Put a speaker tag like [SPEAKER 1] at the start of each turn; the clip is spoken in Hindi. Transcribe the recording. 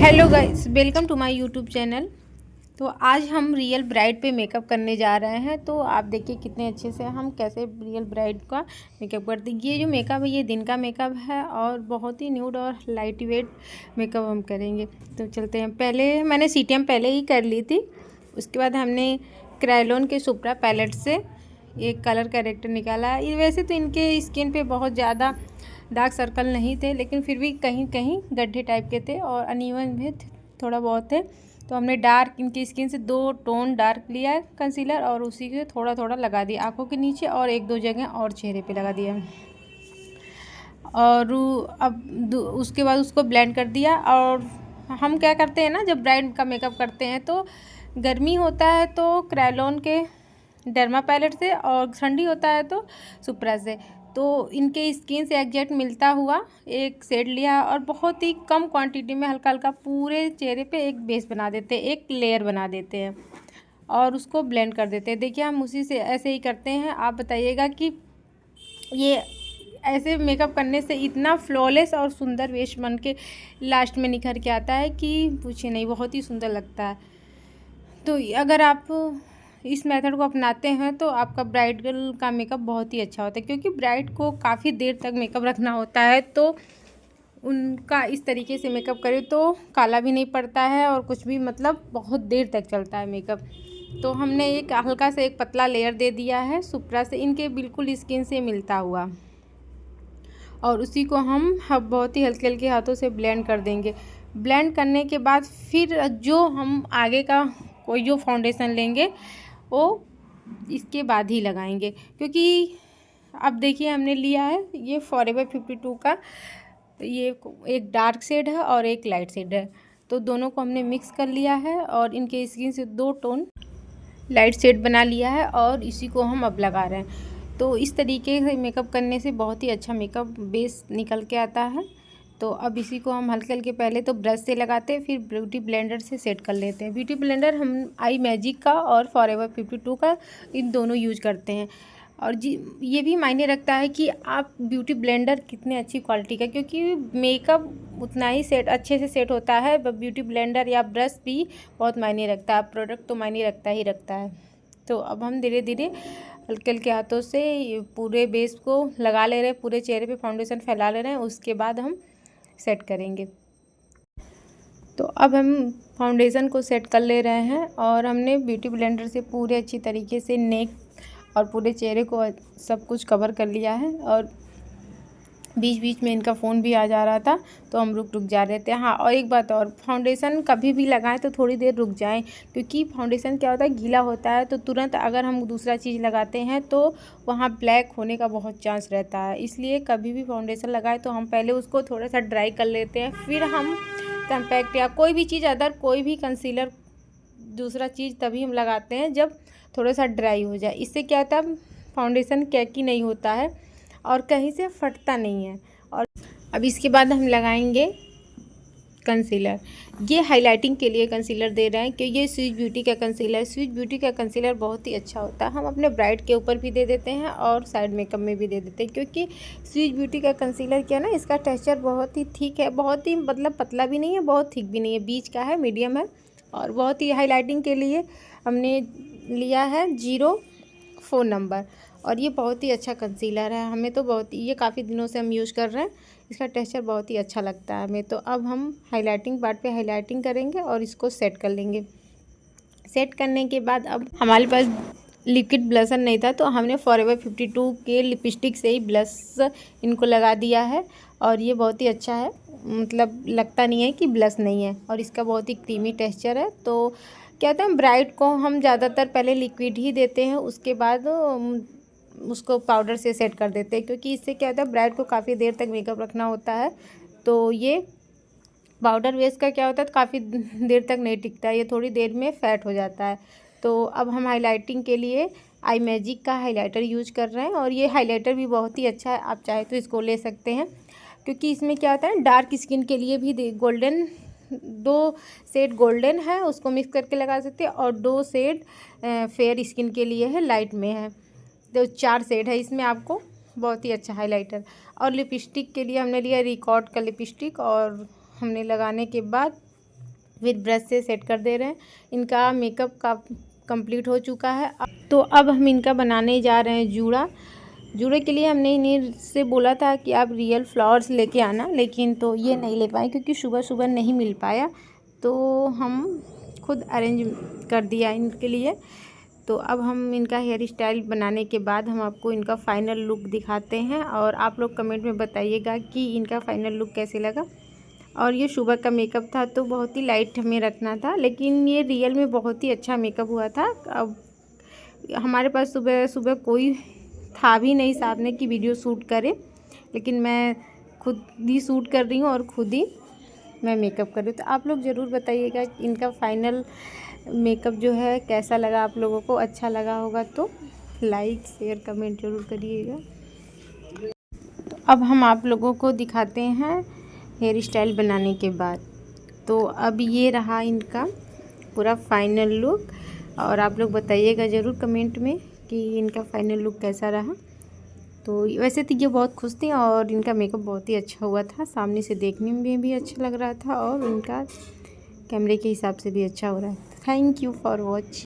[SPEAKER 1] Hello guys, welcome to my YouTube channel. तो आज हम रियल ब्राइड पे मेकअप करने जा रहे हैं। तो आप देखिए कितने अच्छे से हम कैसे रियल ब्राइड का मेकअप करते हैं। ये जो मेकअप है ये दिन का मेकअप है और बहुत ही न्यूड और लाइट वेट मेकअप हम करेंगे। तो चलते हैं। पहले मैंने सीटीएम पहले ही कर ली थी। उसके बाद हमने क्रायोलॉन के सुप्रा पैलेट से एक कलर करेक्टर निकाला। ये वैसे तो इनके स्किन पे बहुत ज़्यादा डार्क सर्कल नहीं थे, लेकिन फिर भी कहीं कहीं गड्ढे टाइप के थे और अनइवन भी थोड़ा बहुत थे। तो हमने डार्क इनकी स्किन से 2 टोन डार्क लिया है कंसीलर और उसी के थोड़ा थोड़ा लगा दिया आँखों के नीचे और 1-2 जगह और चेहरे पे लगा दिया। और अब उसके बाद उसको ब्लेंड कर दिया। और हम क्या करते हैं ना, जब ब्राइड का मेकअप करते हैं तो गर्मी होता है तो क्रायोलॉन के डर्मा पैलेट से और ठंडी होता है तो सुप्रा से। तो इनके स्किन से एग्जैक्ट मिलता हुआ एक शेड लिया और बहुत ही कम क्वांटिटी में हल्का हल्का पूरे चेहरे पे एक बेस बना देते हैं, एक लेयर बना देते हैं और उसको ब्लेंड कर देते हैं। देखिए हम उसी से ऐसे ही करते हैं। आप बताइएगा कि ये ऐसे मेकअप करने से इतना फ्लॉलेस और सुंदर बेस बन के लास्ट में निखर के आता है कि पूछिए नहीं, बहुत ही सुंदर लगता है। तो अगर आप इस मेथड को अपनाते हैं तो आपका ब्राइडल का मेकअप बहुत ही अच्छा होता है, क्योंकि ब्राइड को काफ़ी देर तक मेकअप रखना होता है। तो उनका इस तरीके से मेकअप करें तो काला भी नहीं पड़ता है और कुछ भी मतलब बहुत देर तक चलता है मेकअप। तो हमने एक हल्का सा एक पतला लेयर दे दिया है सुप्रा से, इनके बिल्कुल स्किन से मिलता हुआ, और उसी को हम बहुत ही हल्के हल्के हाथों से ब्लेंड कर देंगे। ब्लेंड करने के बाद फिर जो हम आगे का कोई जो फाउंडेशन लेंगे वो इसके बाद ही लगाएंगे, क्योंकि अब देखिए हमने लिया है ये फॉरएवर 52 का, ये एक डार्क शेड है और एक लाइट शेड है। तो दोनों को हमने मिक्स कर लिया है और इनके स्किन से 2 टोन लाइट शेड बना लिया है और इसी को हम अब लगा रहे हैं। तो इस तरीके से मेकअप करने से बहुत ही अच्छा मेकअप बेस निकल के आता है। तो अब इसी को हम हल्के हल्के पहले तो ब्रश से लगाते हैं, फिर ब्यूटी ब्लेंडर से सेट कर लेते हैं। ब्यूटी ब्लेंडर हम आई मैजिक का और फॉरएवर 52 का इन दोनों यूज करते हैं। और जी ये भी मायने रखता है कि आप ब्यूटी ब्लेंडर कितने अच्छी क्वालिटी का, क्योंकि मेकअप उतना ही सेट अच्छे से सेट होता है। ब्यूटी ब्लेंडर या ब्रश भी बहुत मायने रखता है, प्रोडक्ट तो मायने रखता ही रखता है। तो अब हम धीरे धीरे हल्के हल्के हाथों से पूरे बेस को लगा ले रहे हैं, पूरे चेहरे पे फाउंडेशन फैला ले रहे हैं, उसके बाद हम सेट करेंगे। तो अब हम फाउंडेशन को सेट कर ले रहे हैं और हमने ब्यूटी ब्लेंडर से पूरे अच्छी तरीके से नेक और पूरे चेहरे को सब कुछ कवर कर लिया है। और बीच बीच में इनका फ़ोन भी आ जा रहा था तो हम रुक जा रहे थे। हाँ, और एक बात और, फाउंडेशन कभी भी लगाएं तो थोड़ी देर रुक जाएं, क्योंकि फाउंडेशन क्या होता है गीला होता है तो तुरंत अगर हम दूसरा चीज़ लगाते हैं तो वहाँ ब्लैक होने का बहुत चांस रहता है। इसलिए कभी भी फाउंडेशन लगाएं तो हम पहले उसको थोड़ा सा ड्राई कर लेते हैं, फिर हम कम्पैक्ट या कोई भी चीज़ अदर कोई भी कंसीलर दूसरा चीज़ तभी हम लगाते हैं जब थोड़ा सा ड्राई हो जाए। इससे क्या होता है फाउंडेशन कैकी नहीं होता है और कहीं से फटता नहीं है। और अब इसके बाद हम लगाएंगे कंसीलर। ये हाइलाइटिंग के लिए कंसीलर दे रहे हैं कि ये स्विच ब्यूटी का कंसीलर। स्विच ब्यूटी का कंसीलर बहुत ही अच्छा होता है, हम अपने ब्राइड के ऊपर भी दे देते हैं और साइड मेकअप में भी दे देते हैं। क्योंकि स्विच ब्यूटी का कंसीलर क्या ना, इसका टेक्सचर बहुत ही थिक है, बहुत ही मतलब पतला भी नहीं है बहुत थिक भी नहीं है, बीच का है, मीडियम है। और बहुत ही हाईलाइटिंग के लिए हमने लिया है 04 नंबर और ये बहुत ही अच्छा कंसीलर है। हमें तो बहुत ये काफ़ी दिनों से हम यूज़ कर रहे हैं, इसका टेक्सचर बहुत ही अच्छा लगता है हमें। तो अब हम हाइलाइटिंग पार्ट पे हाइलाइटिंग करेंगे और इसको सेट कर लेंगे। सेट करने के बाद अब हमारे पास लिक्विड ब्लशर नहीं था तो हमने फॉरएवर 52 के लिपस्टिक से ही ब्लश इनको लगा दिया है और ये बहुत ही अच्छा है, मतलब लगता नहीं है कि ब्लश नहीं है और इसका बहुत ही क्रीमी टेक्सचर है। तो क्या होता है ब्राइड को हम ज़्यादातर पहले लिक्विड ही देते हैं, उसके बाद उसको पाउडर से सेट कर देते हैं, क्योंकि इससे क्या होता है ब्राइड को काफ़ी देर तक मेकअप रखना होता है। तो ये पाउडर बेस का क्या होता है काफ़ी देर तक नहीं टिकता है, ये थोड़ी देर में फैट हो जाता है। तो अब हम हाइलाइटिंग के लिए आई मैजिक का हाइलाइटर यूज कर रहे हैं और ये हाइलाइटर भी बहुत ही अच्छा है, आप चाहे तो इसको ले सकते हैं। क्योंकि इसमें क्या होता है डार्क स्किन के लिए भी गोल्डन 2 शेड गोल्डन है उसको मिक्स करके लगा सकते हैं और 2 शेड फेयर स्किन के लिए है, लाइट में है, तो 4 शेड है इसमें आपको, बहुत ही अच्छा हाइलाइटर। और लिपस्टिक के लिए हमने लिया रिकॉर्ड का लिपस्टिक और हमने लगाने के बाद विद ब्रश से सेट कर दे रहे हैं। इनका मेकअप का कंप्लीट हो चुका है। तो अब हम इनका बनाने जा रहे हैं जूड़ा। जूड़े के लिए हमने इन्हें से बोला था कि आप रियल फ्लावर्स लेके आना, लेकिन तो ये नहीं ले पाए क्योंकि सुबह सुबह नहीं मिल पाया, तो हम खुद अरेंज कर दिया इनके लिए। तो अब हम इनका हेयर स्टाइल बनाने के बाद हम आपको इनका फ़ाइनल लुक दिखाते हैं और आप लोग कमेंट में बताइएगा कि इनका फ़ाइनल लुक कैसे लगा। और ये सुबह का मेकअप था तो बहुत ही लाइट हमें रखना था, लेकिन ये रियल में बहुत ही अच्छा मेकअप हुआ था। अब हमारे पास सुबह सुबह कोई था भी नहीं सामने की वीडियो शूट करे, लेकिन मैं खुद ही शूट कर रही हूँ और खुद ही मैं मेकअप कर रही हूँ। तो आप लोग ज़रूर बताइएगा कि इनका फ़ाइनल मेकअप जो है कैसा लगा आप लोगों को। अच्छा लगा होगा तो लाइक शेयर कमेंट ज़रूर करिएगा। तो अब हम आप लोगों को दिखाते हैं हेयर स्टाइल बनाने के बाद। तो अब ये रहा इनका पूरा फाइनल लुक, और आप लोग बताइएगा ज़रूर कमेंट में कि इनका फाइनल लुक कैसा रहा। तो वैसे तो ये बहुत खुश थी और इनका मेकअप बहुत ही अच्छा हुआ था, सामने से देखने में भी अच्छा लग रहा था और इनका कैमरे के हिसाब से भी अच्छा हो रहा है। Thank you for watch.